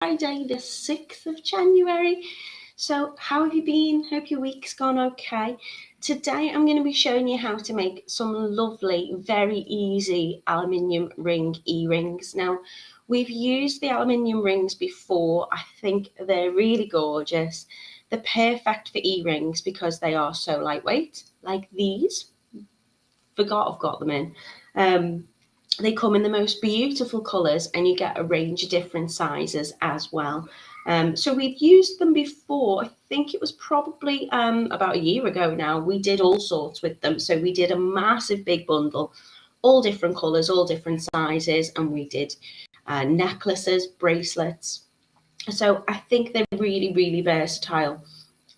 Friday, the 6th of January. So how have you been? Hope your week's gone okay. Today I'm going to be showing you how to make some lovely, very easy aluminium ring earrings. Now, we've used the aluminium rings before. I think they're really gorgeous. They're perfect for earrings because they are so lightweight, like these. Forgot I've got them in. They come in the most beautiful colours and you get a range of different sizes as well. So we've used them before. I think it was probably about a year ago now. We did all sorts with them. So we did a massive big bundle, all different colours, all different sizes, and we did necklaces, bracelets. So I think they're really, really versatile.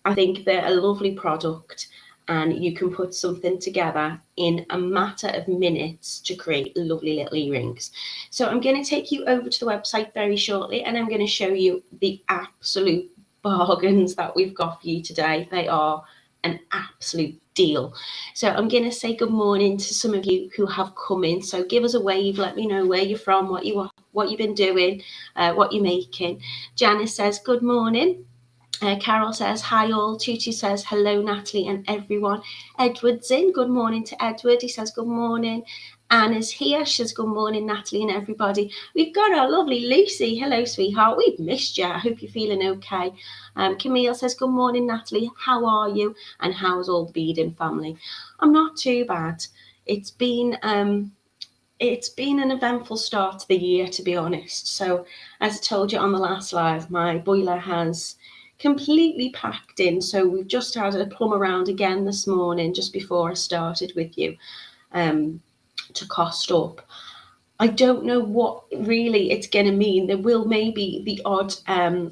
I think they're a lovely product and you can put something together in a matter of minutes to create lovely little earrings. So I'm going to take you over to the website very shortly and I'm going to show you the absolute bargains that we've got for you today. They are an absolute deal. So I'm going to say good morning to some of you who have come in. So give us a wave, let me know where you're from, what you've been doing, what you're making. Janice says good morning. Carol says, hi all. Tutu says, hello, Natalie and everyone. Edward's in. Good morning to Edward. He says, good morning. Anna's here. She says, good morning, Natalie and everybody. We've got our lovely Lucy. Hello, sweetheart. We've missed you. I hope you're feeling okay. Camille says, good morning, Natalie. How are you? And how's all the beading family? I'm not too bad. It's been an eventful start to the year, to be honest. So as I told you on the last live, my boiler has completely packed in. So we've just had a plumb around again this morning, just before I started with you, to cost up. I don't know what really it's going to mean. There will maybe the odd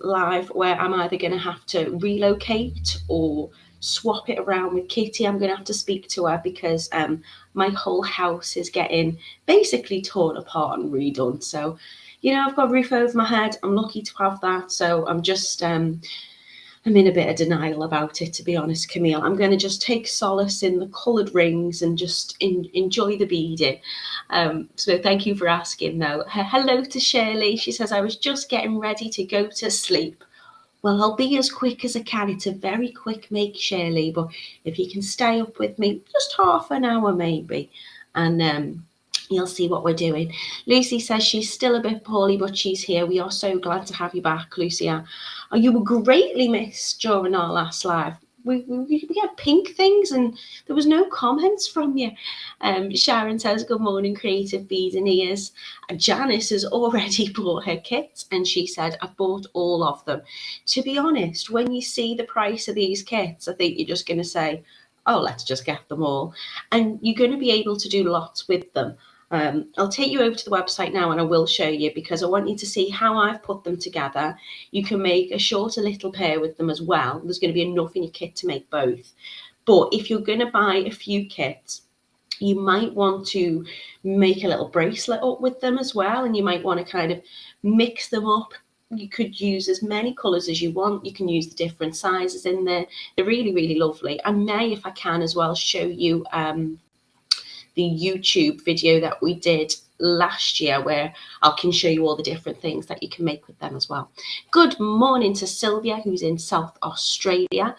live where I'm either going to have to relocate or swap it around with Kitty. I'm going to have to speak to her because my whole house is getting basically torn apart and redone. So, I've got a roof over my head. I'm lucky to have that. So I'm just I'm in a bit of denial about it, to be honest, Camille. I'm going to just take solace in the coloured rings and just enjoy the beading. So thank you for asking, though. Hello to Shirley. She says, I was just getting ready to go to sleep. Well, I'll be as quick as I can. It's a very quick make, Shirley, but if you can stay up with me just half an hour maybe, and you'll see what we're doing. Lucy says she's still a bit poorly, but she's here. We are so glad to have you back, Lucia. You were greatly missed during our last live. We had pink things and there was no comments from you. Sharon says, good morning, Creative Beads and Ears. Janice has already bought her kits and she said, I've bought all of them. To be honest, when you see the price of these kits, I think you're just going to say, oh, let's just get them all. And you're going to be able to do lots with them. I'll take you over to the website now and I will show you because I want you to see how I've put them together. You can make a shorter little pair with them as well. There's going to be enough in your kit to make both. But if you're going to buy a few kits, you might want to make a little bracelet up with them as well. And you might want to kind of mix them up. You could use as many colours as you want. You can use the different sizes in there. They're really, really lovely. I may, if I can as well, show you the YouTube video that we did last year where I can show you all the different things that you can make with them as well. Good morning to Sylvia, who's in South Australia.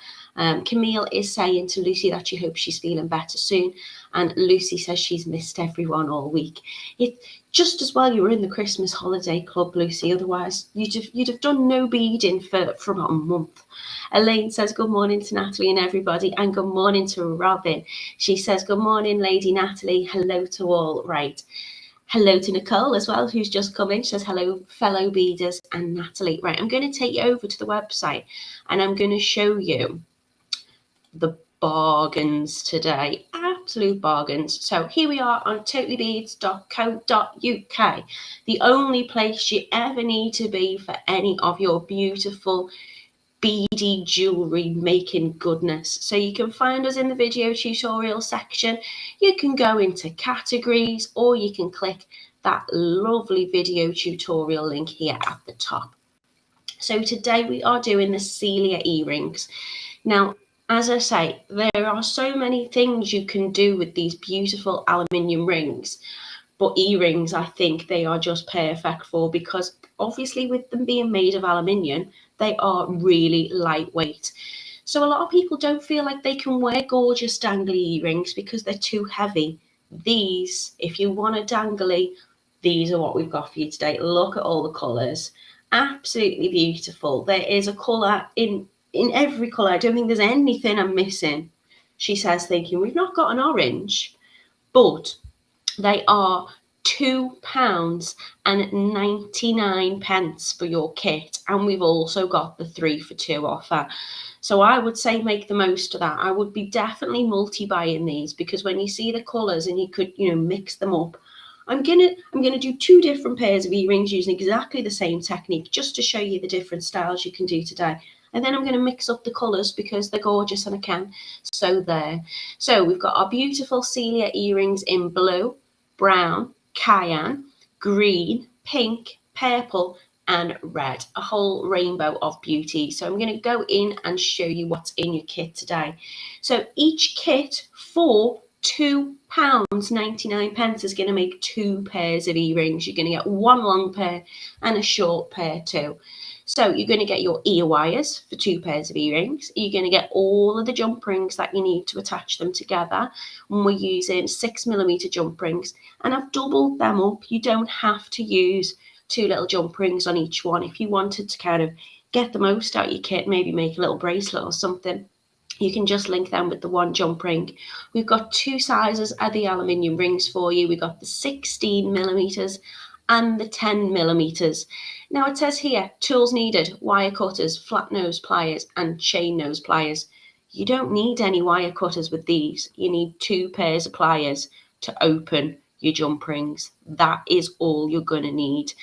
Camille is saying to Lucy that she hopes she's feeling better soon. And Lucy says she's missed everyone all week. It just as well you were in the Christmas holiday club, Lucy. Otherwise, you'd have done no beading for about a month. Elaine says, good morning to Natalie and everybody, and good morning to Robin. She says, good morning, Lady Natalie. Hello to all. Right. Hello to Nicole as well, who's just come in. She says, hello, fellow beaders and Natalie. Right, I'm going to take you over to the website and I'm going to show you the bargains today. Absolute bargains. So here we are on TotallyBeads.co.uk, the only place you ever need to be for any of your beautiful beady jewelry making goodness. So you can find us in the video tutorial section. You can go into categories or you can click that lovely video tutorial link here at the top. So today we are doing the Celia earrings. Now, as I say, there are so many things you can do with these beautiful aluminium rings, But earrings, I think they are just perfect for, because obviously with them being made of aluminium, they are really lightweight. So a lot of people don't feel like they can wear gorgeous dangly earrings because they're too heavy. These, if you want a dangly, these are what we've got for you today. Look at all the colours. Absolutely beautiful. There is a colour in every colour. I don't think there's anything I'm missing. She says, thinking, we've not got an orange, but they are £2.99 for your kit, and we've also got the 3 for 2 offer. So I would say make the most of that. I would be definitely multi-buying these, because when you see the colours and you could, mix them up. I'm gonna do 2 different pairs of earrings using exactly the same technique, just to show you the different styles you can do today. And then I'm going to mix up the colours because they're gorgeous and I can. So there. So we've got our beautiful Celia earrings in blue, brown, cayenne, green, pink, purple, and red. A whole rainbow of beauty. So I'm going to go in and show you what's in your kit today. So each kit for £2.99 is going to make 2 pairs of earrings. You're going to get 1 long pair and a short pair too. So you're going to get your ear wires for 2 pairs of earrings. You're going to get all of the jump rings that you need to attach them together. And we're using 6mm jump rings. And I've doubled them up. You don't have to use 2 little jump rings on each one. If you wanted to kind of get the most out of your kit, maybe make a little bracelet or something, you can just link them with the 1 jump ring. We've got 2 sizes of the aluminium rings for you. We've got the 16mm and the 10mm. Now it says here, tools needed, wire cutters, flat nose pliers, and chain nose pliers. You don't need any wire cutters with these. You need 2 pairs of pliers to open your jump rings. That is all you're going to need.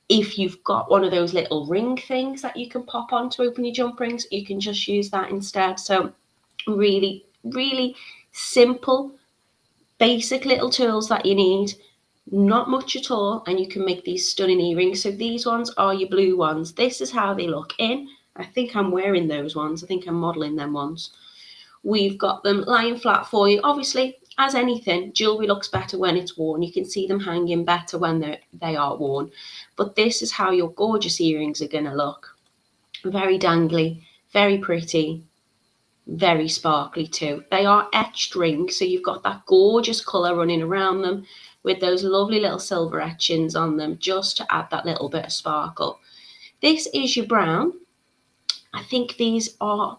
If you've got one of those little ring things that you can pop on to open your jump rings, you can just use that instead. So really, really simple, basic little tools that you need. Not much at all, and you can make these stunning earrings. So these ones are your blue ones. This is how they look in. I think I'm wearing those ones. I think I'm modelling them ones. We've got them lying flat for you. Obviously, as anything, jewellery looks better when it's worn. You can see them hanging better when they are worn. But this is how your gorgeous earrings are going to look. Very dangly, very pretty, very sparkly too. They are etched rings, so you've got that gorgeous colour running around them, with those lovely little silver etchings on them, just to add that little bit of sparkle. This is your brown. I think these are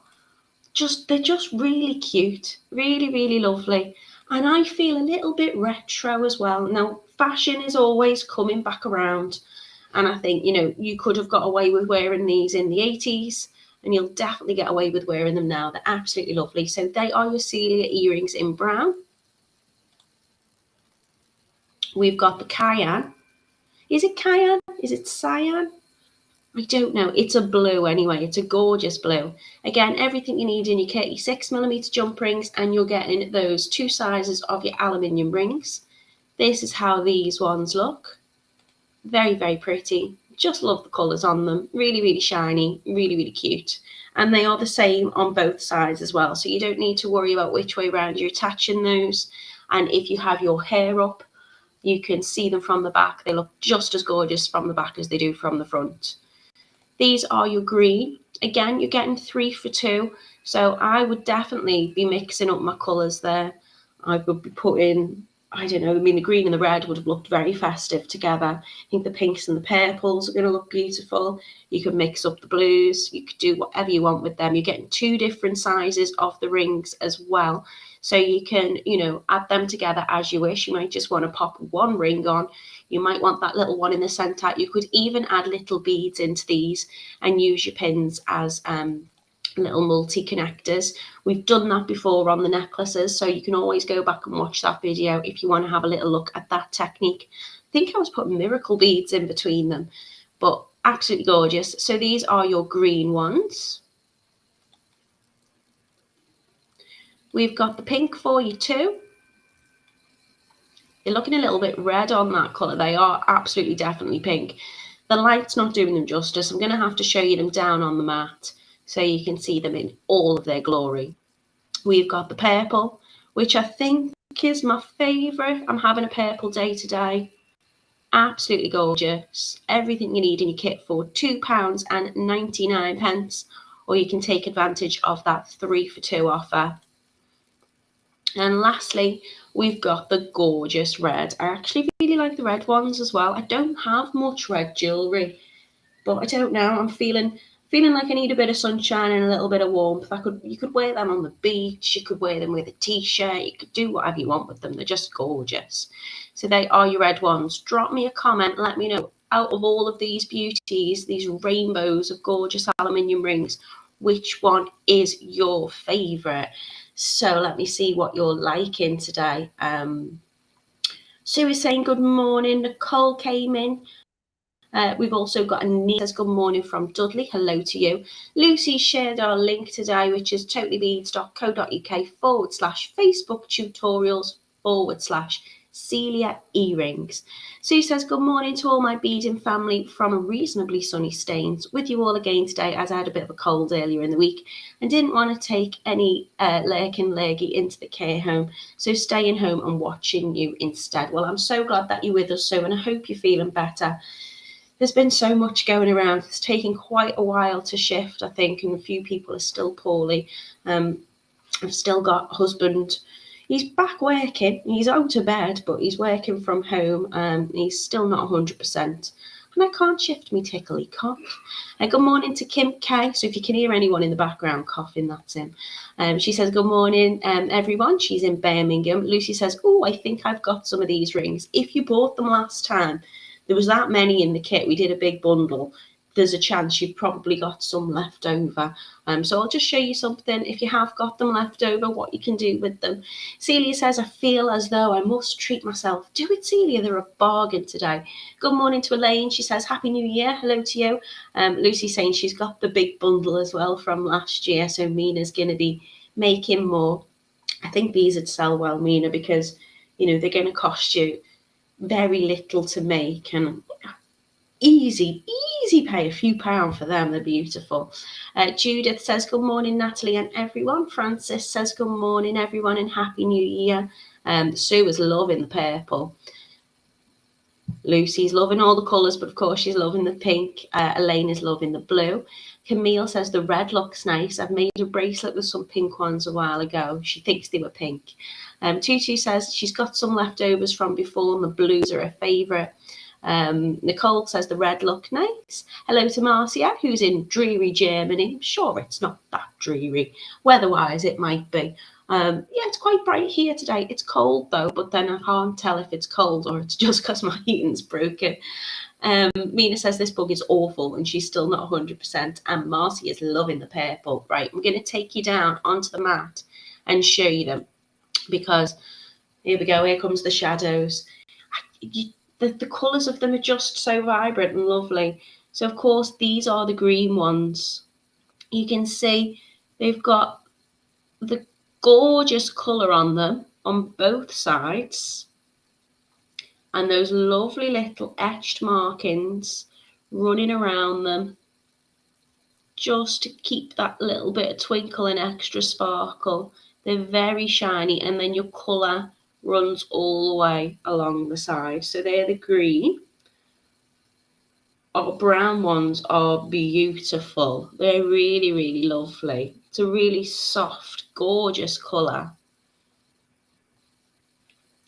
they're just really cute, really, really lovely. And I feel a little bit retro as well. Now, fashion is always coming back around. And I think, you could have got away with wearing these in the 80s, and you'll definitely get away with wearing them now. They're absolutely lovely. So they are your Celia earrings in brown. We've got the cayenne. Is it cayenne? Is it cyan? I don't know. It's a blue anyway. It's a gorgeous blue. Again, everything you need in your kit, your 6mm jump rings, and you're getting those 2 sizes of your aluminium rings. This is how these ones look. Very, very pretty. Just love the colours on them. Really, really shiny. Really, really cute. And they are the same on both sides as well. So you don't need to worry about which way around you're attaching those. And if you have your hair up, you can see them from the back. They look just as gorgeous from the back as they do from the front. These are your green. Again, you're getting 3 for 2. So I would definitely be mixing up my colours there. I would be putting, the green and the red would have looked very festive together. I think the pinks and the purples are going to look beautiful. You could mix up the blues. You could do whatever you want with them. You're getting 2 different sizes of the rings as well. So you can, add them together as you wish. You might just want to pop 1 ring on. You might want that little one in the centre. You could even add little beads into these and use your pins as little multi-connectors. We've done that before on the necklaces, so you can always go back and watch that video if you want to have a little look at that technique. I think I was putting miracle beads in between them, but absolutely gorgeous. So these are your green ones. We've got the pink for you too. They're looking a little bit red on that colour. They are absolutely definitely pink. The light's not doing them justice. I'm going to have to show you them down on the mat so you can see them in all of their glory. We've got the purple, which I think is my favourite. I'm having a purple day today. Absolutely gorgeous. Everything you need in your kit for £2.99, or you can take advantage of that 3 for 2 offer. And lastly, we've got the gorgeous red. I actually really like the red ones as well. I don't have much red jewellery, but I don't know. I'm feeling like I need a bit of sunshine and a little bit of warmth. You could wear them on the beach. You could wear them with a t-shirt. You could do whatever you want with them. They're just gorgeous. So they are your red ones. Drop me a comment. Let me know, out of all of these beauties, these rainbows of gorgeous aluminium rings, which one is your favourite? So let me see what you're liking today. Sue is saying good morning. Nicole came in. We've also got Anita says good morning from Dudley. Hello to you. Lucy shared our link today, which is totallybeads.co.uk/Facebook tutorials/Celia earrings. Sue says good morning to all my beading family from a reasonably sunny Staines. With you all again today, as I had a bit of a cold earlier in the week and didn't want to take any lurking lurgy into the care home, so staying home and watching you instead. Well, I'm so glad that you're with us, Sue, and I hope you're feeling better. There's been so much going around. It's taken quite a while to shift, I think, and a few people are still poorly. I've still got husband. He's back working. He's out of bed, but he's working from home. He's still not 100%. And I can't shift me tickly cough. Good morning to Kim K. So if you can hear anyone in the background coughing, that's him. She says, good morning, everyone. She's in Birmingham. Lucy says, oh, I think I've got some of these rings. If you bought them last time, there was that many in the kit. We did a big bundle. There's a chance you've probably got some left over. So I'll just show you something. If you have got them left over, what you can do with them. Celia says, I feel as though I must treat myself. Do it, Celia. They're a bargain today. Good morning to Elaine. She says, Happy New Year. Hello to you. Lucy saying she's got the big bundle as well from last year. So Mina's going to be making more. I think these would sell well, Mina, because, they're going to cost you very little to make, and easy pay a few pounds for them. They're beautiful. Judith says good morning, Natalie and everyone. Francis says good morning, everyone, and Happy New Year. Sue is loving the purple. Lucy's loving all the colours, but of course she's loving the pink. Elaine is loving the blue. Camille says the red looks nice. I've made a bracelet with some pink ones a while ago. She thinks they were pink. Tutu says she's got some leftovers from before and the blues are her favourite. Nicole says the red look nice. Hello to Marcia, who's in dreary Germany. I'm sure it's not that dreary. Weather-wise, it might be. Yeah, it's quite bright here today. It's cold though, but then I can't tell if it's cold or it's just because my heating's broken. Mina says this bug is awful and she's still not 100%. And Marcy is loving the purple. Right, I'm going to take you down onto the mat and show you them, because here we go. Here comes the shadows. The colours of them are just so vibrant and lovely. So of course these are the green ones. You can see they've got the gorgeous colour on them on both sides, and those lovely little etched markings running around them just to keep that little bit of twinkle and extra sparkle. They're very shiny, and then your colour runs all the way along the side. So they're the green. Our brown ones are beautiful. They're really, really lovely. It's a really soft, gorgeous colour.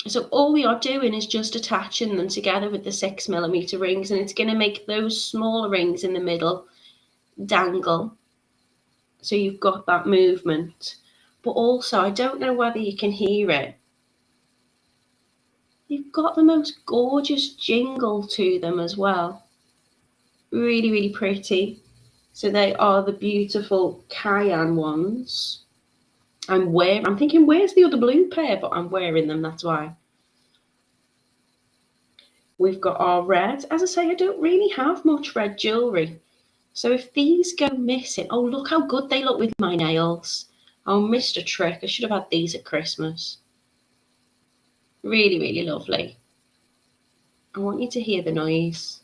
So all we are doing is just attaching them together with the 6mm rings, and it's going to make those smaller rings in the middle dangle. So you've got that movement. But also, I don't know whether you can hear it. You've got the most gorgeous jingle to them as well. Really, really pretty. So they are the beautiful cayenne ones. I'm thinking, where's the other blue pair? But I'm wearing them, that's why. We've got our red. As I say, I don't really have much red jewellery. So if these go missing, oh, look how good they look with my nails. Oh, missed a trick. I should have had these at Christmas. Really, really lovely. I want you to hear the noise.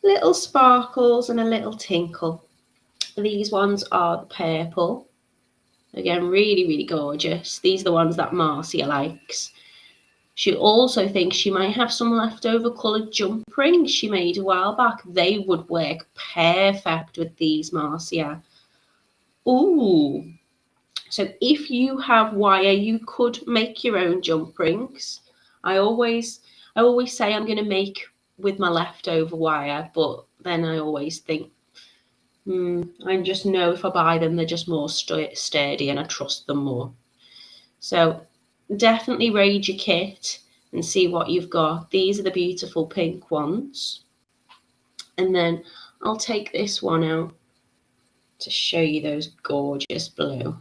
Little sparkles and a little tinkle. These ones are the purple. Again, really, really gorgeous. These are the ones that Marcia likes. She also thinks she might have some leftover coloured jump rings she made a while back. They would work perfect with these, Marcia. Ooh. So if you have wire, you could make your own jump rings. I always say I'm going to make with my leftover wire, but then I always think, I just know if I buy them, they're just more sturdy and I trust them more. So definitely raid your kit and see what you've got. These are the beautiful pink ones. And then I'll take this one out to show you those gorgeous blue.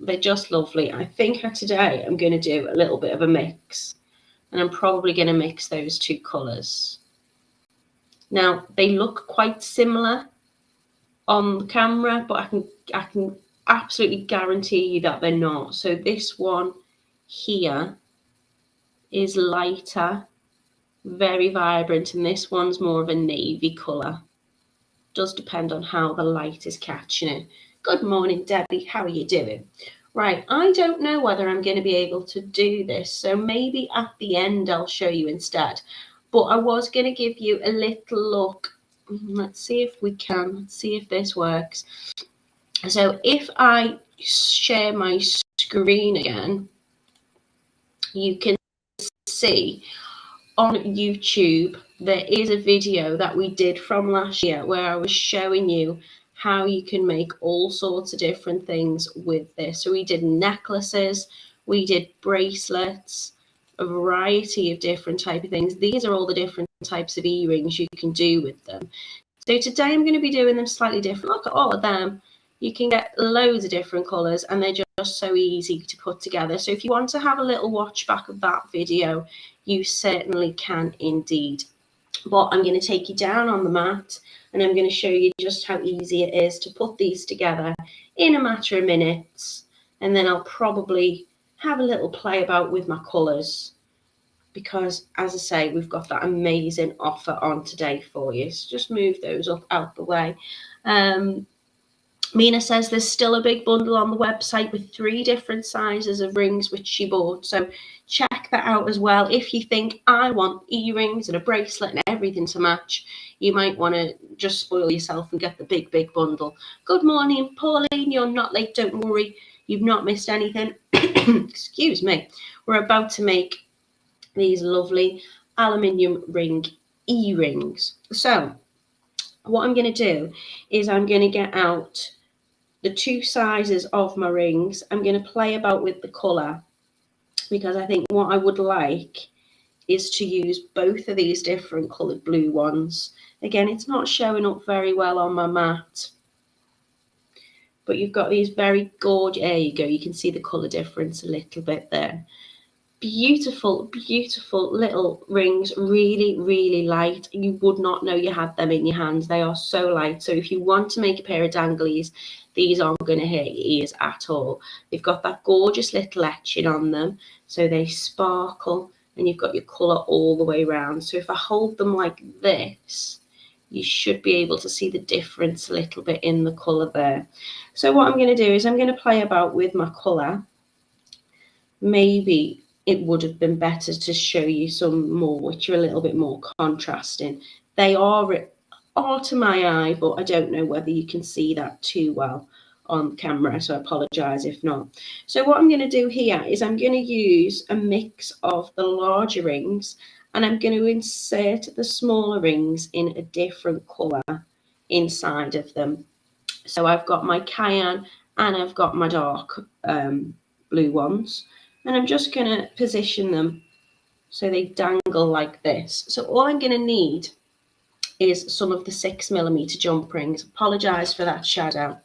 They're just lovely. I think today I'm going to do a little bit of a mix, and I'm probably going to mix those two colours. Now, they look quite similar on camera, but I can absolutely guarantee you that they're not. So this one here is lighter, very vibrant, and this one's more of a navy colour. Does depend on how the light is catching it. Good morning, Debbie. How are you doing? Right, I don't know whether I'm going to be able to do this, so maybe at the end I'll show you instead. But I was going to give you a little look. Let's see if we can. Let's see if this works. So if I share my screen again, you can see on YouTube there is a video that we did from last year where I was showing you how you can make all sorts of different things with this. So we did necklaces, we did bracelets, a variety of different type of things. These are all the different types of earrings you can do with them. So today I'm going to be doing them slightly different. Look at all of them. You can get loads of different colours and they're just so easy to put together. So if you want to have a little watch back of that video, you certainly can indeed. But I'm going to take you down on the mat and I'm going to show you just how easy it is to put these together in a matter of minutes. And then I'll probably have a little play about with my colours, because as I say, we've got that amazing offer on today for you. So just move those up out the way. Mina says there's still a big bundle on the website with 3 different sizes of rings which she bought. So check that out as well. If you think I want earrings and a bracelet and everything to match, you might want to just spoil yourself and get the big bundle. Good morning, Pauline. You're not late. Don't worry. You've not missed anything. Excuse me. We're about to make these lovely aluminium ring earrings. So what I'm going to do is I'm going to get out the 2 sizes of my rings. I'm going to play about with the colour, because I think what I would like is to use both of these different coloured blue ones. Again, it's not showing up very well on my mat, but you've got these very gorgeous, there you go, you can see the colour difference a little bit there. Beautiful little rings, really light. You would not know you had them in your hands. They are so light. So if you want to make a pair of danglies, these aren't going to hurt your ears at all. They've got that gorgeous little etching on them, so they sparkle, and you've got your colour all the way around. So if I hold them like this, you should be able to see the difference a little bit in the colour there. So what I'm going to do is I'm going to play about with my colour. Maybe it would have been better to show you some more which are a little bit more contrasting. They are to my eye, but I don't know whether you can see that too well on camera, so I apologise if not. So what I'm going to do here is I'm going to use a mix of the larger rings, and I'm going to insert the smaller rings in a different colour inside of them. So I've got my cayenne and I've got my dark blue ones. And I'm just going to position them so they dangle like this. So all I'm going to need is some of the 6mm jump rings. Apologise for that shadow.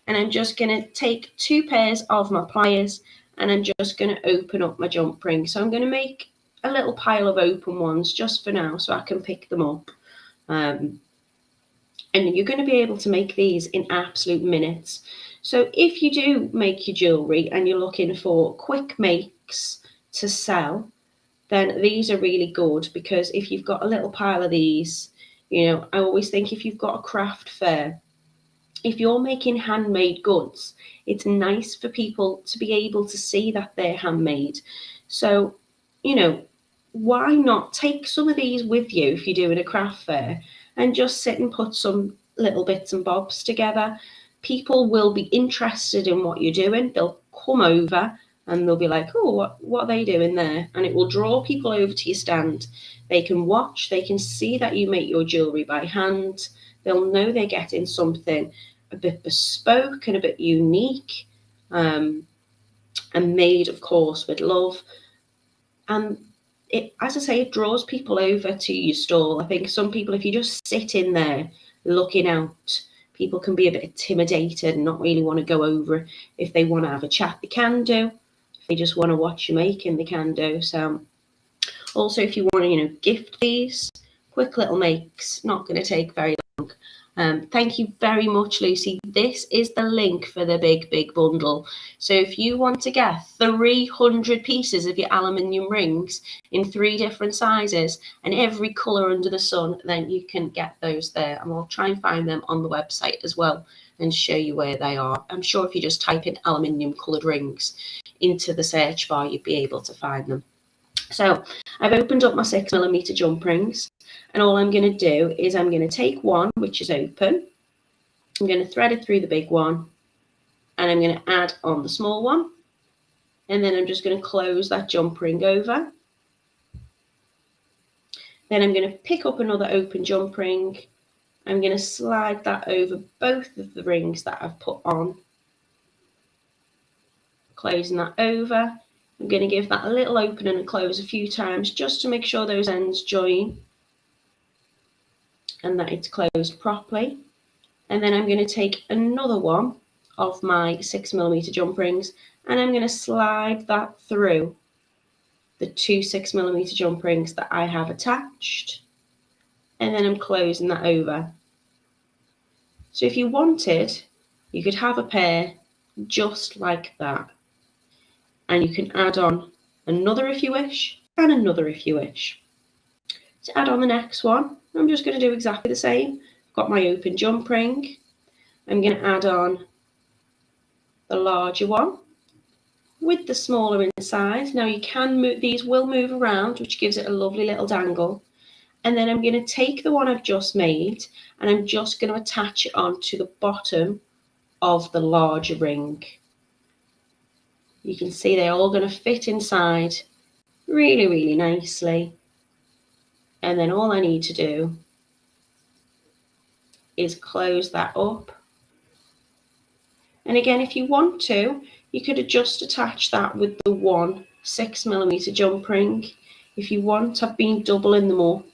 And I'm just going to take 2 pairs of my pliers and I'm just going to open up my jump ring. So I'm going to make a little pile of open ones just for now so I can pick them up. And you're going to be able to make these in absolute minutes. So if you do make your jewellery and you're looking for quick makes to sell, then these are really good, because if you've got a little pile of these, you know, I always think if you've got a craft fair if you're making handmade goods, it's nice for people to be able to see that they're handmade. So, you know, why not take some of these with you if you're doing a craft fair and just sit and put some little bits and bobs together? People will be interested in what you're doing. They'll come over and they'll be like, oh, what are they doing there? And it will draw people over to your stand. They can watch, they can see that you make your jewellery by hand. They'll know they're getting something a bit bespoke and a bit unique, and made, of course, with love. And it, as I say, it draws people over to your stall. I think some people, if you just sit in there looking out, people can be a bit intimidated and not really want to go over. If they want to have a chat, they can do. If they just want to watch you making, they can do. So also, if you want to, gift these, quick little makes, not going to take very long. Thank you very much, Lucy. This is the link for the big bundle. So if you want to get 300 pieces of your aluminium rings in 3 different sizes and every colour under the sun, then you can get those there. And we'll try and find them on the website as well and show you where they are. I'm sure if you just type in aluminium coloured rings into the search bar, you'd be able to find them. So I've opened up my 6mm jump rings, and all I'm going to do is I'm going to take one which is open, I'm going to thread it through the big one, and I'm going to add on the small one, and then I'm just going to close that jump ring over. Then I'm going to pick up another open jump ring, I'm going to slide that over both of the rings that I've put on, closing that over. I'm going to give that a little open and a close a few times just to make sure those ends join and that it's closed properly. And then I'm going to take another one of my 6mm jump rings and I'm going to slide that through the 2 6mm jump rings that I have attached, and then I'm closing that over. So if you wanted, you could have a pair just like that, and you can add on another if you wish and another if you wish. To add on the next one, I'm just going to do exactly the same. I've got my open jump ring, I'm going to add on the larger one with the smaller in size. Now you can move, these will move around, which gives it a lovely little dangle. And then I'm going to take the one I've just made and I'm just going to attach it onto the bottom of the larger ring. You can see they're all going to fit inside really nicely. And then all I need to do is close that up. And again, if you want to, you could just attach that with the 1 6mm jump ring. If you want, I've been doubling them up.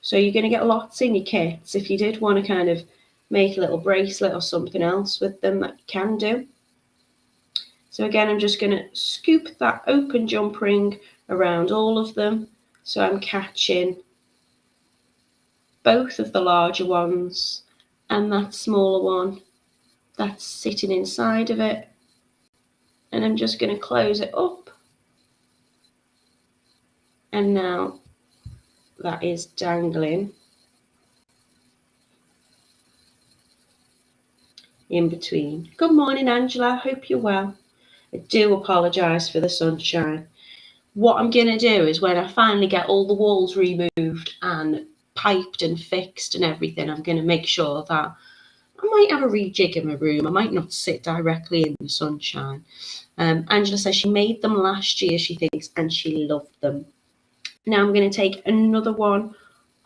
So you're going to get lots in your kits. If you did want to kind of make a little bracelet or something else with them, that you can do. So again, I'm just going to scoop that open jump ring around all of them. So I'm catching both of the larger ones and that smaller one that's sitting inside of it. And I'm just going to close it up. And now that is dangling in between. Good morning, Angela. Hope you're well. I do apologise for the sunshine. What I'm going to do is when I finally get all the walls removed and piped and fixed and everything, I'm going to make sure that I might have a rejig in my room. I might not sit directly in the sunshine. Angela says she made them last year, she thinks, and she loved them. Now I'm going to take another one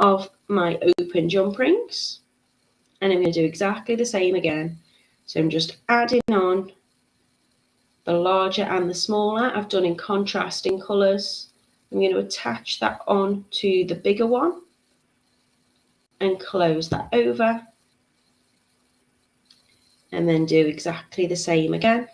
of my open jump rings and I'm going to do exactly the same again. So I'm just adding on the larger and the smaller. I've done in contrasting colours. I'm going to attach that on to the bigger one and close that over. And then do exactly the same again.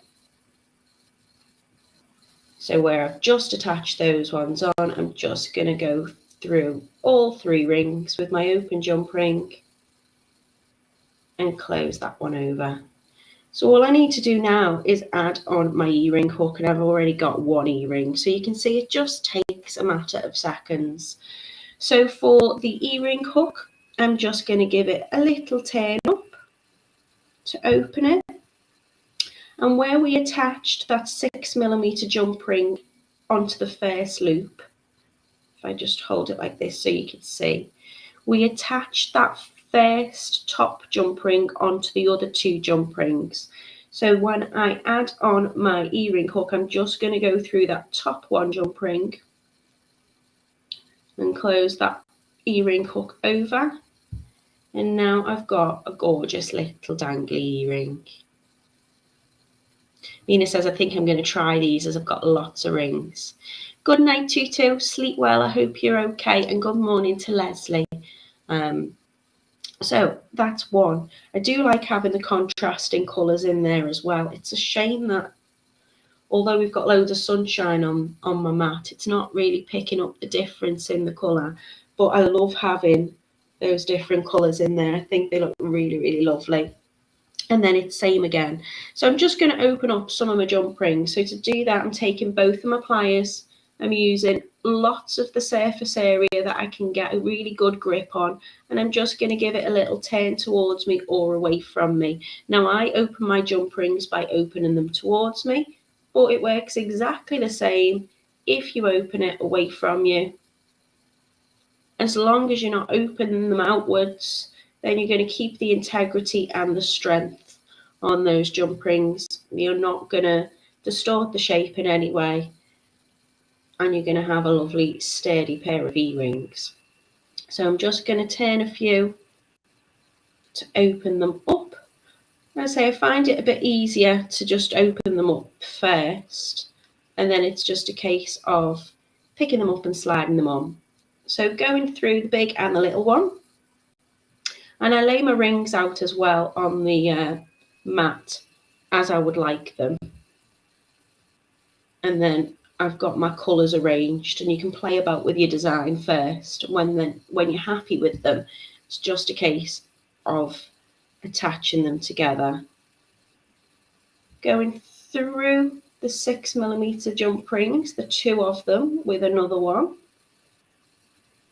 So where I've just attached those ones on, I'm just going to go through all 3 rings with my open jump ring and close that one over. So all I need to do now is add on my e-ring hook, and I've already got 1 e-ring. So you can see it just takes a matter of seconds. So for the e-ring hook, I'm just going to give it a little turn up to open it. And where we attached that 6mm jump ring onto the first loop, if I just hold it like this so you can see, we attached that first top jump ring onto the other 2 jump rings. So when I add on my e-ring hook, I'm just going to go through that top 1 jump ring and close that e-ring hook over. And now I've got a gorgeous little dangly e-ring. Nina says, I think I'm going to try these as I've got lots of rings. Good night, Tutu. Sleep well. I hope you're okay. And good morning to Leslie. So that's one. I do like having the contrasting colours in there as well. It's a shame that although we've got loads of sunshine on my mat, it's not really picking up the difference in the colour. But I love having those different colours in there. I think they look really, really lovely. And then it's same again. So I'm just going to open up some of my jump rings. So to do that, I'm taking both of my pliers. I'm using lots of the surface area that I can get a really good grip on. And I'm just going to give it a little turn towards me or away from me. Now I open my jump rings by opening them towards me, but it works exactly the same if you open it away from you. As long as you're not opening them outwards, then you're going to keep the integrity and the strength on those jump rings. You're not going to distort the shape in any way. And you're going to have a lovely sturdy pair of e-rings. So I'm just going to turn a few to open them up. As I say, I find it a bit easier to just open them up first. And then it's just a case of picking them up and sliding them on. So going through the big and the little one. And I lay my rings out as well on the mat as I would like them. And then I've got my colours arranged, and you can play about with your design first. When you're happy with them, it's just a case of attaching them together. Going through the 6mm jump rings, the 2 of them with another one.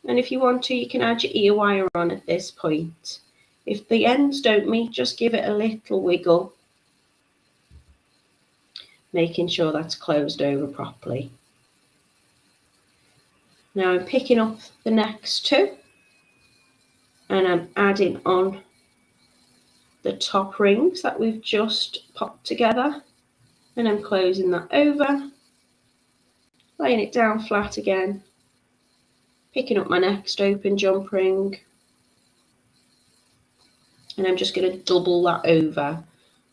And if you want to, you can add your ear wire on at this point. If the ends don't meet, just give it a little wiggle, making sure that's closed over properly. Now I'm picking up the next 2 and I'm adding on the top rings that we've just popped together, and I'm closing that over, laying it down flat again, picking up my next open jump ring, and I'm just going to double that over.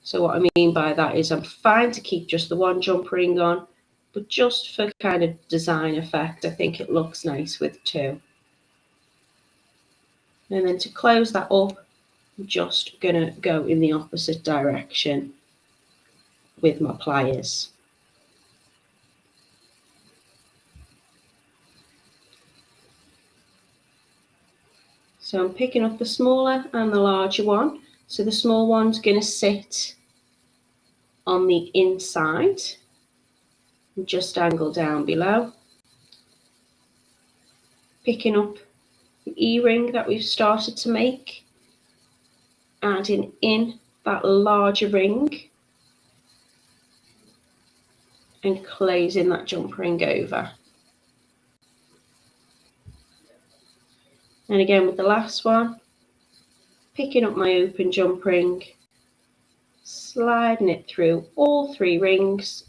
So what I mean by that is I'm fine to keep just the 1 jump ring on, but just for kind of design effect, I think it looks nice with 2. And then to close that up, I'm just going to go in the opposite direction with my pliers. So I'm picking up the smaller and the larger one. So the small one's going to sit on the inside and just angle down below. Picking up the e-ring that we've started to make, adding in that larger ring and closing that jump ring over. And again with the last one, picking up my open jump ring, sliding it through all 3 rings.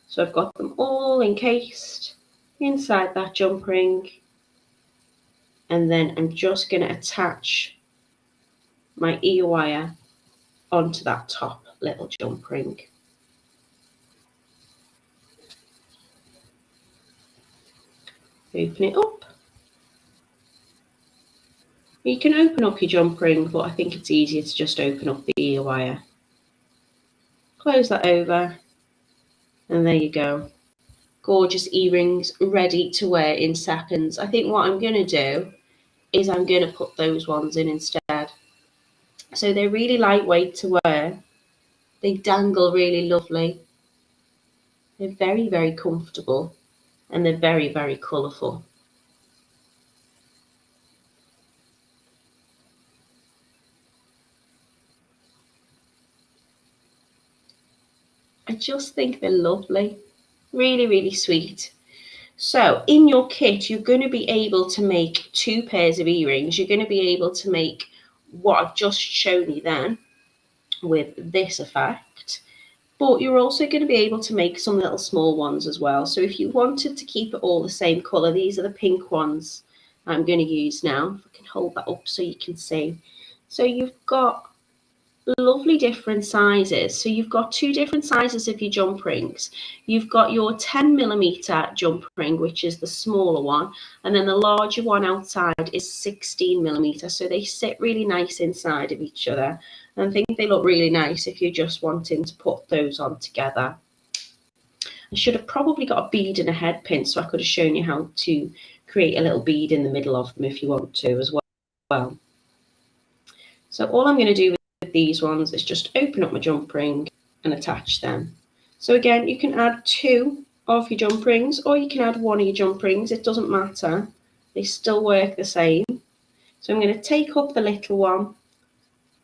So I've got them all encased inside that jump ring. And then I'm just going to attach my ear wire onto that top little jump ring. Open it up. You can open up your jump ring, but I think it's easier to just open up the ear wire. Close that over, and there you go. Gorgeous earrings ready to wear in seconds. I think what I'm going to do is I'm going to put those ones in instead. So they're really lightweight to wear. They dangle really lovely. They're very, very comfortable, and they're very, very colourful. I just think they're lovely. Really, really sweet. So in your kit, you're going to be able to make 2 pairs of earrings. You're going to be able to make what I've just shown you then with this effect. But you're also going to be able to make some little small ones as well. So if you wanted to keep it all the same colour, these are the pink ones I'm going to use now. If I can hold that up so you can see. So you've got lovely different sizes. So you've got 2 different sizes of your jump rings. You've got your 10mm jump ring, which is the smaller one, and then the larger one outside is 16mm. So they sit really nice inside of each other. And I think they look really nice if you're just wanting to put those on together. I should have probably got a bead and a head pin, so I could have shown you how to create a little bead in the middle of them if you want to as well. So all I'm going to do with these ones is just open up my jump ring and attach them. So again, you can add 2 of your jump rings, or you can add 1 of your jump rings. It doesn't matter. They still work the same. So I'm going to take up the little one,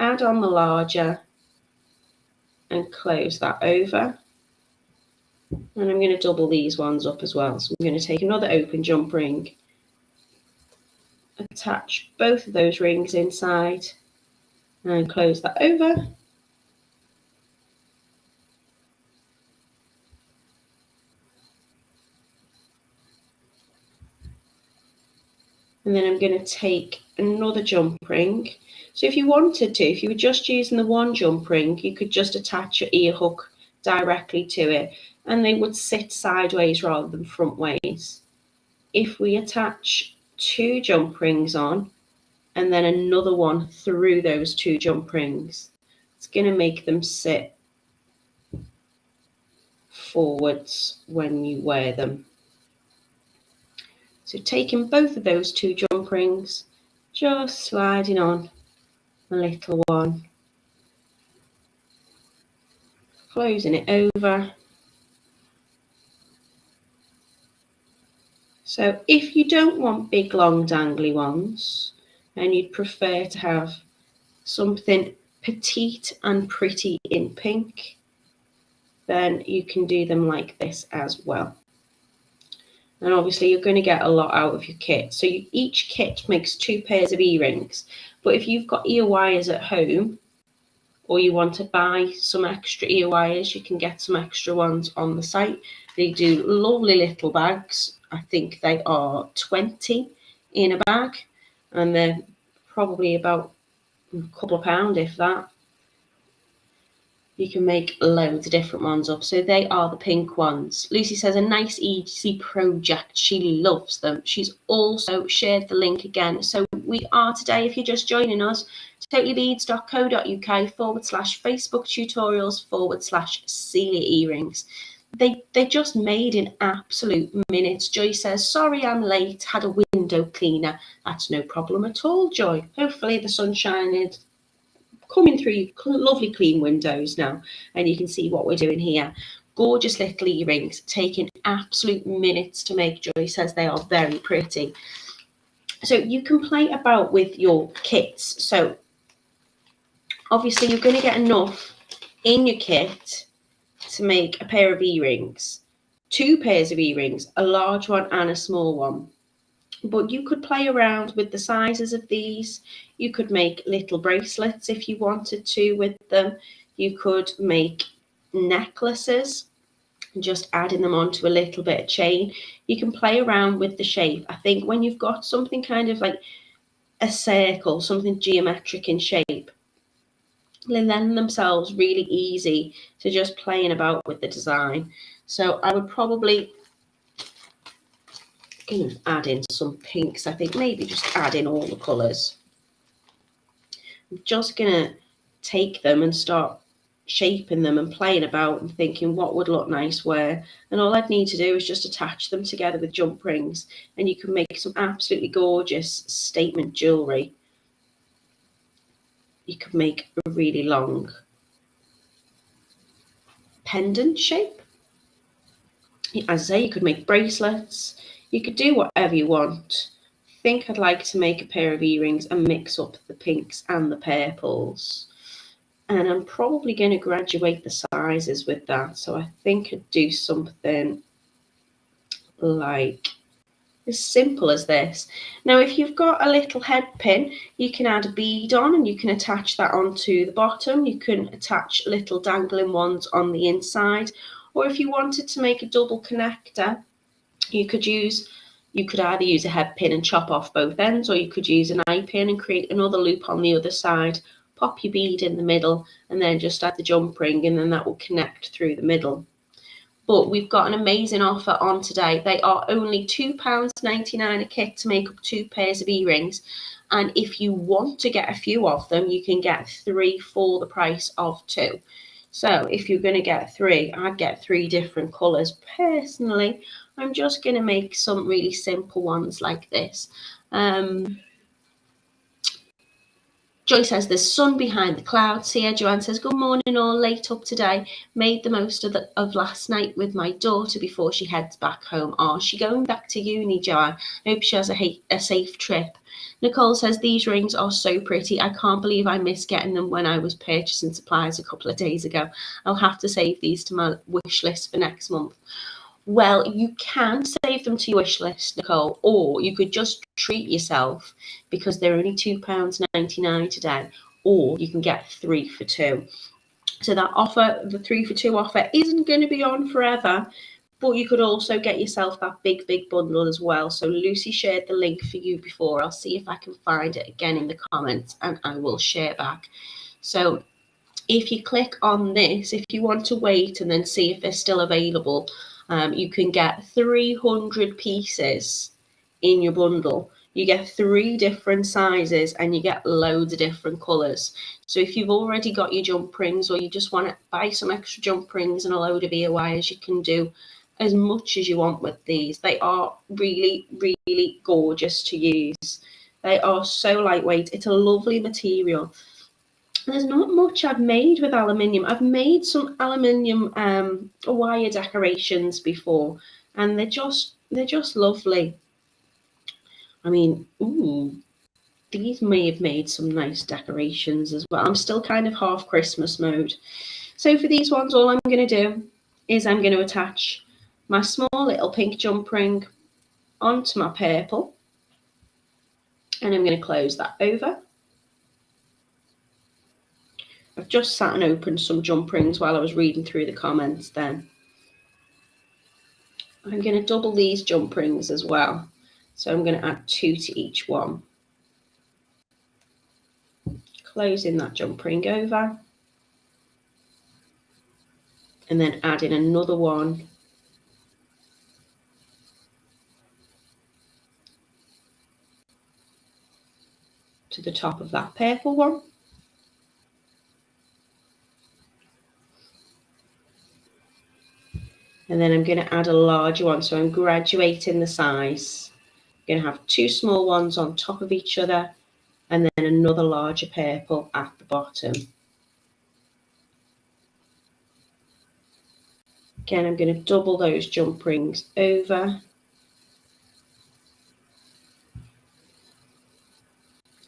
add on the larger, and close that over. And I'm going to double these ones up as well. So I'm going to take another open jump ring, attach both of those rings inside, and close that over. And then I'm going to take another jump ring. So if you wanted to, if you were just using the 1 jump ring, you could just attach your ear hook directly to it, and they would sit sideways rather than front ways. If we attach 2 jump rings on, and then another one through those 2 jump rings, it's going to make them sit forwards when you wear them. So taking both of those 2 jump rings, just sliding on a little one, closing it over. So if you don't want big long dangly ones and you'd prefer to have something petite and pretty in pink, then you can do them like this as well. And obviously you're going to get a lot out of your kit. So each kit makes 2 pairs of earrings. But if you've got ear wires at home, or you want to buy some extra ear wires, you can get some extra ones on the site. They do lovely little bags. I think they are 20 in a bag, and they're probably about a couple of pounds, if that. You can make loads of different ones up. So they are the pink ones. Lucy says, a nice easy project. She loves them. She's also shared the link again. So we are today, if you're just joining us, TotallyBeads.co.uk/Facebook tutorials/Celia earrings. They just made in absolute minutes. Joy says, sorry I'm late, had a window cleaner. That's no problem at all, Joy. Hopefully the sunshine is coming through lovely clean windows now, and you can see what we're doing here. Gorgeous little earrings, taking absolute minutes to make. Joy says they are very pretty. So you can play about with your kits. So obviously you're going to get enough in your kit to make a pair of earrings, 2 pairs of earrings, a large one and a small one. But you could play around with the sizes of these. You could make little bracelets if you wanted to with them. You could make necklaces, just adding them onto a little bit of chain. You can play around with the shape. I think when you've got something kind of like a circle, something geometric in shape, they lend themselves really easy to just playing about with the design. So I would probably add in some pinks. I think maybe just add in all the colours. I'm just going to take them and start shaping them and playing about and thinking what would look nice where. And all I'd need to do is just attach them together with jump rings, and you can make some absolutely gorgeous statement jewellery. You could make a really long pendant shape. As I say, you could make bracelets. You could do whatever you want. I think I'd like to make a pair of earrings and mix up the pinks and the purples. And I'm probably going to graduate the sizes with that. So I think I'd do something like as simple as this. Now, if you've got a little head pin, you can add a bead on and you can attach that onto the bottom. You can attach little dangling ones on the inside. Or if you wanted to make a double connector, you could either use a head pin and chop off both ends, or you could use an eye pin and create another loop on the other side, pop your bead in the middle, and then just add the jump ring, and then that will connect through the middle. But we've got an amazing offer on today. They are only £2.99 a kit to make up 2 pairs of earrings. And if you want to get a few of them, you can get 3 for the price of 2. So if you're going to get 3, I'd get 3 different colours. Personally, I'm just going to make some really simple ones like this. Joy says there's sun behind the clouds here. Joanne says, good morning, all late up today. Made the most of last night with my daughter before she heads back home. Oh, she going back to uni, Joanne. Hope she has a safe trip. Nicole says, these rings are so pretty. I can't believe I missed getting them when I was purchasing supplies a couple of days ago. I'll have to save these to my wish list for next month. Well, you can save them to your wish list, Nicole, or you could just treat yourself because they're only £2.99 today, or you can get 3 for 2. So that offer, the 3 for 2 offer, isn't going to be on forever, but you could also get yourself that big bundle as well. So Lucy shared the link for you before. I'll see if I can find it again in the comments and I will share back. So if you click on this, if you want to wait and then see if they're still available, you can get 300 pieces in your bundle. You get 3 different sizes and you get loads of different colours. So if you've already got your jump rings, or you just want to buy some extra jump rings and a load of ear wires, you can do as much as you want with these. They are really, really gorgeous to use. They are so lightweight. It's a lovely material. There's not much I've made with aluminium. I've made some aluminium wire decorations before, and they're just lovely. I mean, these may have made some nice decorations as well. I'm still kind of half Christmas mode. So for these ones, all I'm going to do is I'm going to attach my small little pink jump ring onto my purple, and I'm going to close that over. I've just sat and opened some jump rings while I was reading through the comments then. I'm going to double these jump rings as well. So I'm going to add 2 to each one. Closing that jump ring over. And then adding another one to the top of that purple one. And then I'm going to add a larger one. So I'm graduating the size. I'm going to have 2 small ones on top of each other, and then another larger purple at the bottom. Again, I'm going to double those jump rings over.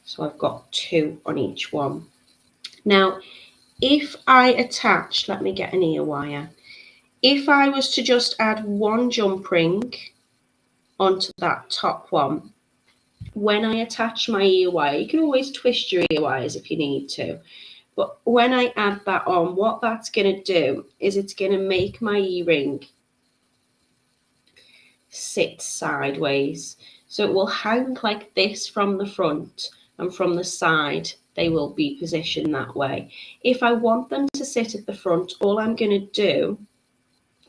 So I've got 2 on each one. Now, if I attach, let me get an ear wire. If I was to just add 1 jump ring onto that top one, when I attach my ear wire, you can always twist your ear wires if you need to. But when I add that on, what that's going to do is it's going to make my earring sit sideways. So it will hang like this from the front, and from the side they will be positioned that way. If I want them to sit at the front, all I'm going to do,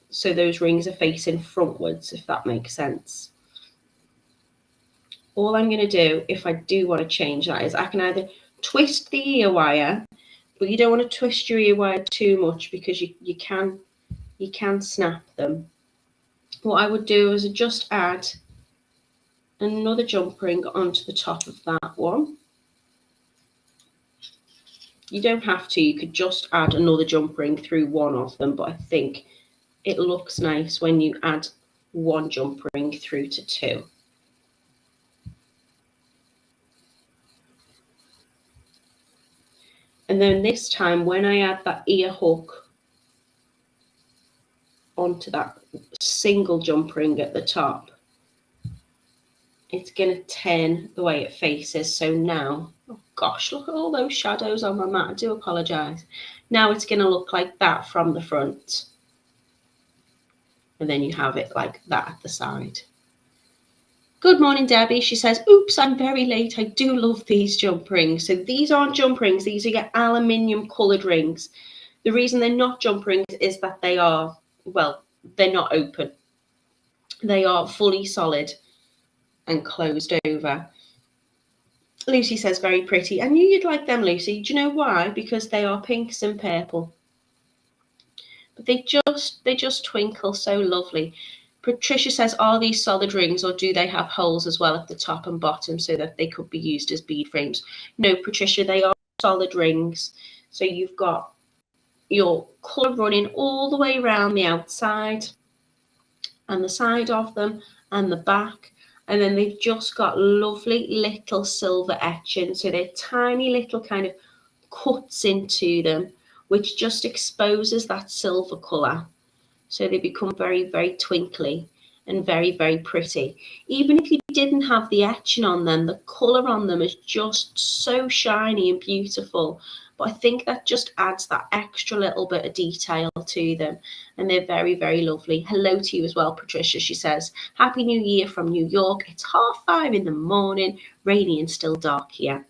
so those rings are facing frontwards, if that makes sense. All I'm going to do, if I do want to change that, is I can either twist the ear wire, but you don't want to twist your ear wire too much because you can snap them. What I would do is just add another jump ring onto the top of that one. You don't have to, you could just add another jump ring through one of them, but I think it looks nice when you add 1 jump ring through to 2. And then this time when I add that ear hook onto that single jump ring at the top, it's going to turn the way it faces. So now, oh gosh, look at all those shadows on my mat. I do apologise. Now it's going to look like that from the front. And then you have it like that at the side. Good morning, Debbie. She says, oops, I'm very late. I do love these jump rings. So these aren't jump rings. These are your aluminium coloured rings. The reason they're not jump rings is that they are, well, they're not open. They are fully solid and closed over. Lucy says, very pretty. I knew you'd like them, Lucy. Do you know why? Because they are pinks and purple. But they just twinkle so lovely. Patricia says, are these solid rings or do they have holes as well at the top and bottom so that they could be used as bead frames? No, Patricia, they are solid rings. So you've got your colour running all the way around the outside and the side of them and the back. And then they've just got lovely little silver etching. So they're tiny little kind of cuts into them, which just exposes that silver colour. So they become very, very twinkly and very, very pretty. Even if you didn't have the etching on them, the colour on them is just so shiny and beautiful. But I think that just adds that extra little bit of detail to them. And they're very, very lovely. Hello to you as well, Patricia. She says, Happy New Year from New York. It's 5:30 in the morning, rainy and still dark here.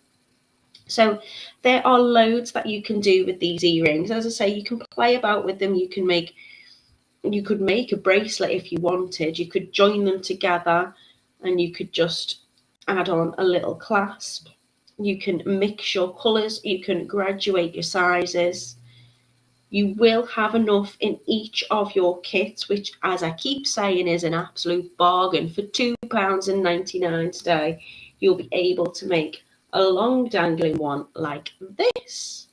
So there are loads that you can do with these earrings. As I say, you can play about with them. You could make a bracelet if you wanted. You could join them together and you could just add on a little clasp. You can mix your colours. You can graduate your sizes. You will have enough in each of your kits, which, as I keep saying, is an absolute bargain. For £2.99 today, you'll be able to make a long dangling one like this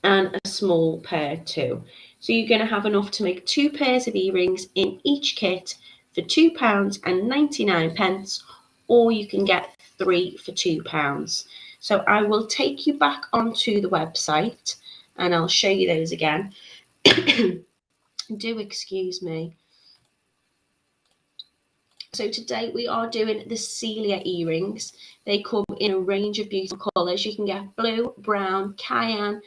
and a small pair too. So you're going to have enough to make 2 pairs of earrings in each kit for £2.99, or you can get 3 for £2. So I will take you back onto the website and I'll show you those again. Do excuse me. So today we are doing the Celia earrings. They come in a range of beautiful colours. You can get blue, brown, cayenne,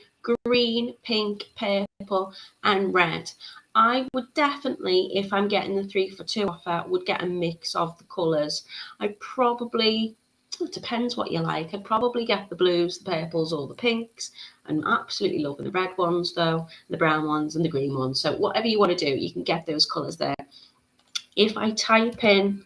green, pink, purple and red. I would definitely, if I'm getting the 3 for 2 offer, would get a mix of the colours. It depends what you like. I'd probably get the blues, the purples or the pinks. I'm absolutely loving the red ones though, the brown ones and the green ones. So whatever you want to do, you can get those colours there. If I type in,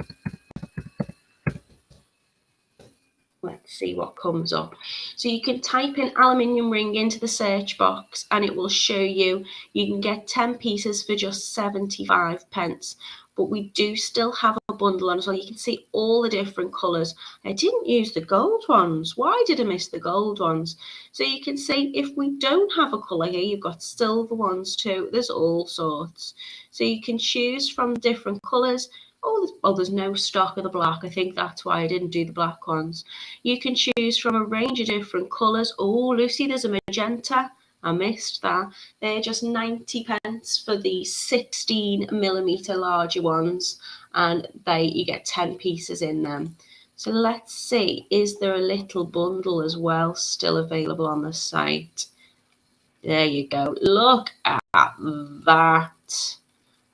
let's see what comes up. So you can type in aluminium ring into the search box and it will show you can get 10 pieces for just 75 pence. But we do still have a bundle on as well. You can see all the different colours. I didn't use the gold ones. Why did I miss the gold ones? So you can see if we don't have a colour here, you've got silver ones too. There's all sorts. So you can choose from different colours. Oh, there's no stock of the black. I think that's why I didn't do the black ones. You can choose from a range of different colours. Oh, Lucy, there's a magenta. I missed that. They're just 90 pence for the 16mm larger ones, and you get 10 pieces in them. So let's see, is there a little bundle as well still available on the site? There you go. Look at that.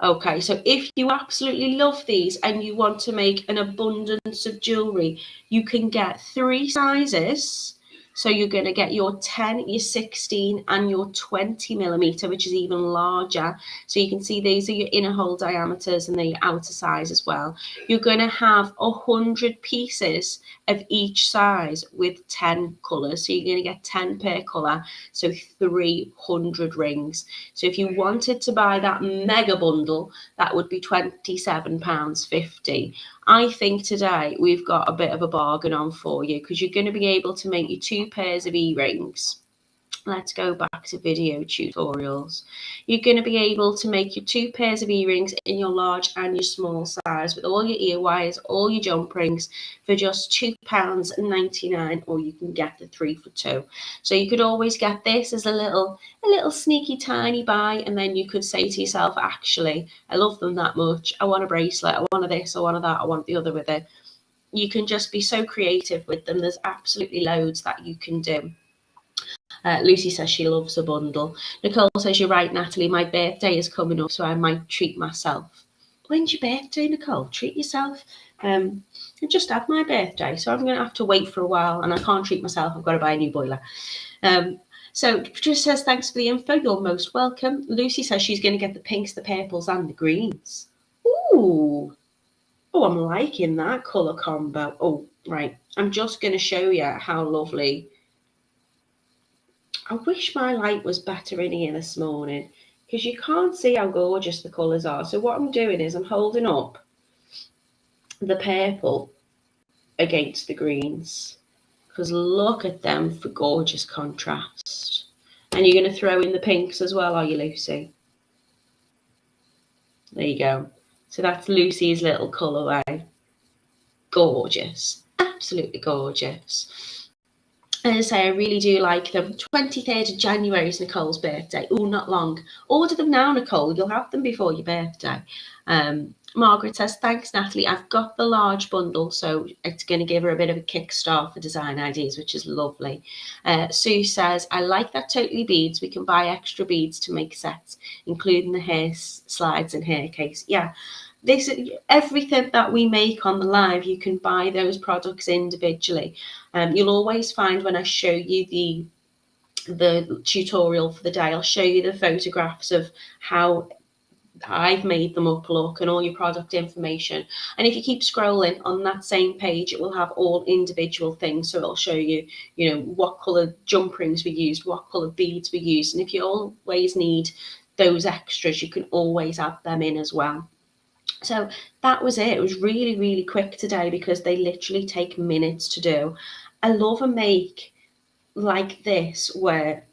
Okay, so if you absolutely love these and you want to make an abundance of jewellery, you can get 3 sizes. So you're going to get your 10, your 16 and your 20mm, which is even larger. So you can see these are your inner hole diameters and they're your outer size as well. You're going to have 100 pieces of each size with 10 colours. So you're going to get 10 per colour, so 300 rings. So if you wanted to buy that mega bundle, that would be £27.50. I think today we've got a bit of a bargain on for you because you're going to be able to make your 2 pairs of earrings. Let's go back interactive video tutorials. You're going to be able to make your 2 pairs of earrings in your large and your small size with all your ear wires, all your jump rings for just £2.99, or you can get the 3 for £2. So you could always get this as a little sneaky tiny buy, and then you could say to yourself, actually, I love them that much. I want a bracelet. I want this. I want that. I want the other with it. You can just be so creative with them. There's absolutely loads that you can do. Lucy says she loves a bundle. Nicole says, you're right, Natalie. My birthday is coming up, so I might treat myself. When's your birthday, Nicole? Treat yourself. I just had my birthday, so I'm going to have to wait for a while, and I can't treat myself. I've got to buy a new boiler. So Patricia says, thanks for the info. You're most welcome. Lucy says she's going to get the pinks, the purples, and the greens. Ooh. Oh, I'm liking that colour combo. Oh, right. I'm just going to show you how lovely. I wish my light was better in here this morning, because you can't see how gorgeous the colours are. So what I'm doing is I'm holding up the purple against the greens, because look at them for gorgeous contrast. And you're going to throw in the pinks as well, are you, Lucy? There you go. So that's Lucy's little colourway. Gorgeous. Absolutely gorgeous. As I say, I really do like them. 23rd of January is Nicole's birthday. Oh, not long. Order them now, Nicole. You'll have them before your birthday. Margaret says, thanks, Natalie. I've got the large bundle, so it's going to give her a bit of a kickstart for design ideas, which is lovely. Sue says, I like that TotallyBeads. We can buy extra beads to make sets, including the hair slides and hair case. Yeah, this everything that we make on the live, you can buy those products individually. You'll always find when I show you the tutorial for the day, I'll show you the photographs of how I've made them up look and all your product information. And if you keep scrolling on that same page, it will have all individual things. So it'll show you, what colour jump rings we used, what colour beads we used. And if you always need those extras, you can always add them in as well. So that was it. It was really, really quick today because they literally take minutes to do. I love a make like this where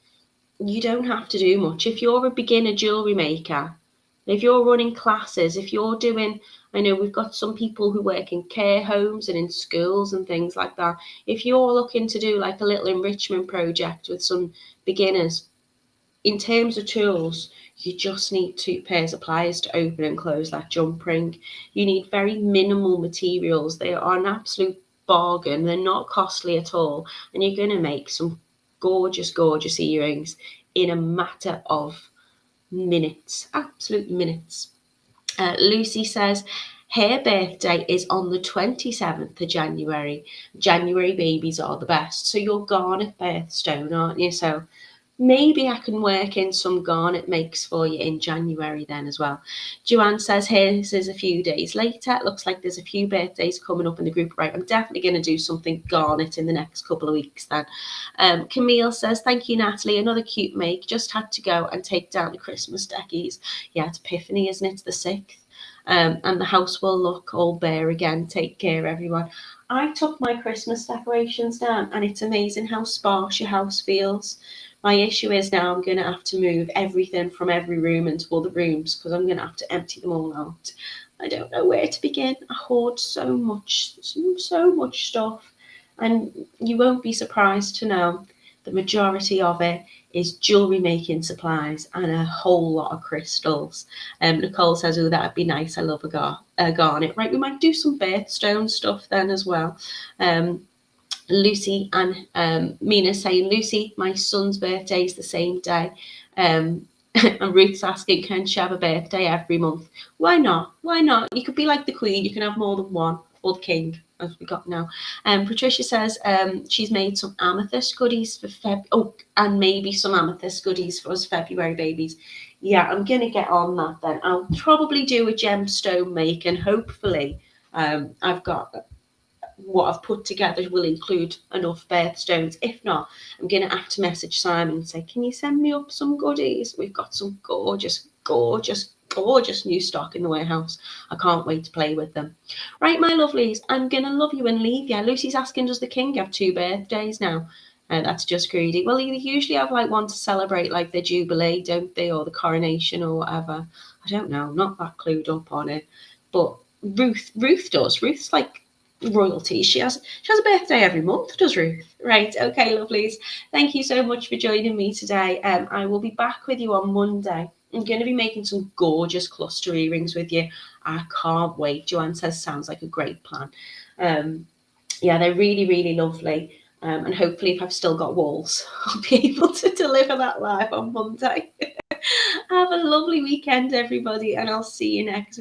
you don't have to do much. If you're a beginner jewellery maker, if you're running classes, if you're doing, I know we've got some people who work in care homes and in schools and things like that. If you're looking to do like a little enrichment project with some beginners, in terms of tools, you just need 2 pairs of pliers to open and close that jump ring. You need very minimal materials. They are an absolute bargain. They're not costly at all. And you're going to make some gorgeous, gorgeous earrings in a matter of minutes, absolute minutes. Lucy says, her birthday is on the 27th of January. January babies are the best. So you're garnet birthstone, aren't you? So maybe I can work in some garnet makes for you in January then as well. Joanne says hers is a few days later. It looks like there's a few birthdays coming up in the group. Right, I'm definitely going to do something garnet in the next couple of weeks then. Camille says, thank you, Natalie. Another cute make. Just had to go and take down the Christmas deckies. Yeah, it's Epiphany, isn't it? It's the 6th. And the house will look all bare again. Take care, everyone. I took my Christmas decorations down, and it's amazing how sparse your house feels. My issue is now I'm going to have to move everything from every room into other rooms because I'm going to have to empty them all out. I don't know where to begin. I hoard so much stuff, and you won't be surprised to know the majority of it is jewellery making supplies and a whole lot of crystals. Nicole says, oh, that'd be nice. I love a garnet. Right, we might do some birthstone stuff then as well. Lucy and Mina saying, Lucy, my son's birthday is the same day. And Ruth's asking, can she have a birthday every month? Why not? Why not? You could be like the Queen. You can have more than one, or the King, as we got now. Patricia says she's made some amethyst goodies for and maybe some amethyst goodies for us February babies. Yeah, I'm going to get on that then. I'll probably do a gemstone make, and hopefully I've got what I've put together will include enough birthstones. If not, I'm going to have to message Simon and say, can you send me up some goodies? We've got some gorgeous, gorgeous, gorgeous new stock in the warehouse. I can't wait to play with them. Right, my lovelies, I'm going to love you and leave you. Lucy's asking, does the King have 2 birthdays now? That's just greedy. Well, they usually have like one to celebrate like the Jubilee, don't they, or the coronation or whatever. I don't know, I'm not that clued up on it. But Ruth does. Ruth's like royalty. She has a birthday every month, does Ruth? Right. Okay, lovelies. Thank you so much for joining me today. I will be back with you on Monday. I'm going to be making some gorgeous cluster earrings with you. I can't wait. Joanne says sounds like a great plan. Yeah, they're really, really lovely. And hopefully, if I've still got walls, I'll be able to deliver that live on Monday. Have a lovely weekend, everybody, and I'll see you next week.